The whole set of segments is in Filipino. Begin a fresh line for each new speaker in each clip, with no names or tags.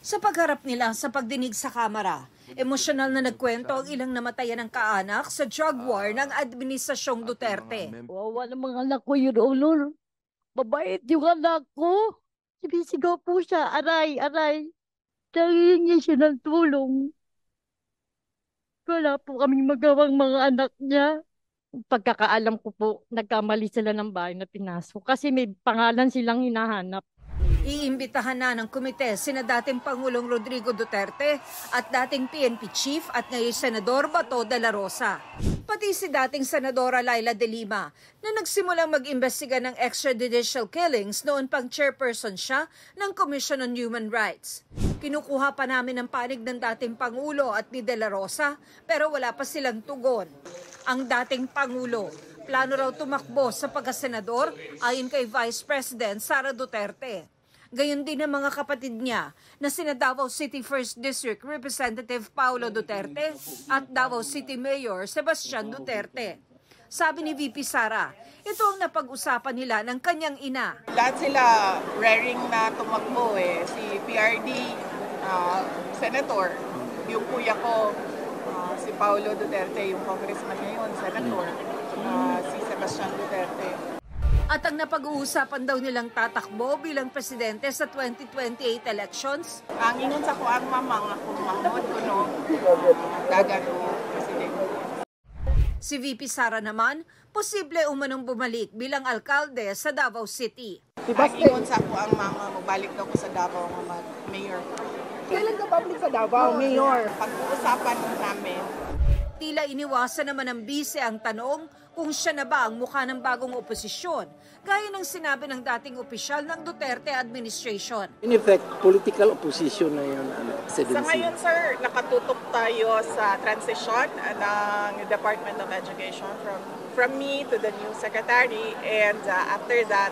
Sa pagharap nila sa pagdinig sa kamera, emosyonal na nagkwento ang ilang namatayan ng kaanak sa drug war ng Administrasyong Duterte.
Wawa ng mga anak ko yun, ulol. Mabait yung anak ko. Sinisigaw po siya, aray, aray. Nangihingi siya ng tulong. Wala po kaming magawang mga anak niya. Pagkakaalam ko po, nagkamali sila ng bahay na pinasok kasi may pangalan silang hinahanap.
Iimbitahan na ng komite sina dating Pangulong Rodrigo Duterte at dating PNP Chief at ngayon Senador Bato de la Rosa. Pati si dating Senadora Laila de Lima na nagsimulang mag-imbestiga ng extrajudicial killings noon pang chairperson siya ng Commission on Human Rights. Kinukuha pa namin ang panig ng dating Pangulo at ni de la Rosa pero wala pa silang tugon. Ang dating Pangulo, plano raw tumakbo sa pagkasenador ayon kay Vice President Sara Duterte. Gayon din ang mga kapatid niya na sina Davao City 1st District Representative Paulo Duterte at Davao City Mayor Sebastian Duterte. Sabi ni VP Sara, ito ang napag-usapan nila ng kanyang ina.
Lahat sila raring na tumakbo si PRD, Senator, yung kuya ko, si Paulo Duterte, yung congressman ngayon, Senator, si Sebastian Duterte.
At ang napag-uusapan daw nilang tatakbo bilang presidente sa 2028 elections.
Ang ingon sa ko ang mama nga kung mahmod ko no, gagano presidente.
Si VP Sara naman, posible umanong bumalik bilang alkalde sa Davao City.
Ang ingon sa ko ang mama, magbalik daw ko sa Davao nga mayor. Kailan ka babalik sa Davao, mayor? Pag-uusapan namin.
Tila iniwasan naman ng bise ang tanong kung siya na ba ang mukha ng bagong oposisyon, gaya ng sinabi ng dating opisyal ng Duterte administration.
In effect, political opposition na yun.
Sa ngayon, sir, nakatutok tayo sa transition ng Department of Education from me to the new secretary, and after that,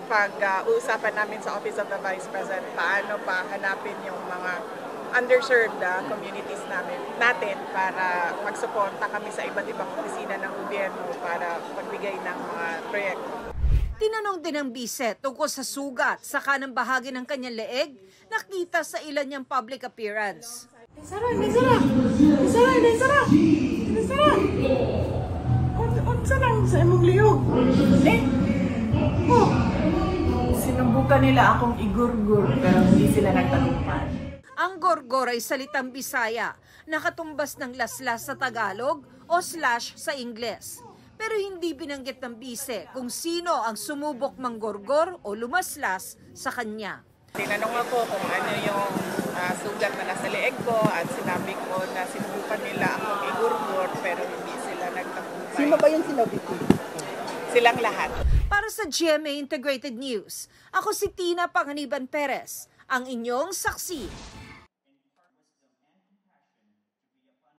pag-uusapan namin sa Office of the Vice President, paano pa hanapin yung mga underserved communities natin para magsuporta kami sa iba't ibang opisina ng gobyerno para pagbigay ng mga proyekto.
Tinanong din ng bise tungkol sa sugat sa kanang bahagi ng kanyang leeg nakita sa ilan niyang public appearance.
Sara! Unsa lang sa imong lihog? Sinumbukan nila akong igurgur pero hindi sila nagtagumpay.
Ang gorgor ay salitang Bisaya, nakatumbas ng laslas sa Tagalog o slash sa Ingles. Pero hindi binanggit ng bise kung sino ang sumubok manggorgor o lumaslas sa kanya.
Tinanong ako kung ano yung sugat na nasa leeg ko at sinabi ko na sinubukan nila akong igurgur pero hindi sila nagtagumpay.
Sino ba yung sinabi ko?
Silang lahat.
Para sa GMA Integrated News, ako si Tina Panganiban Perez, ang inyong saksi.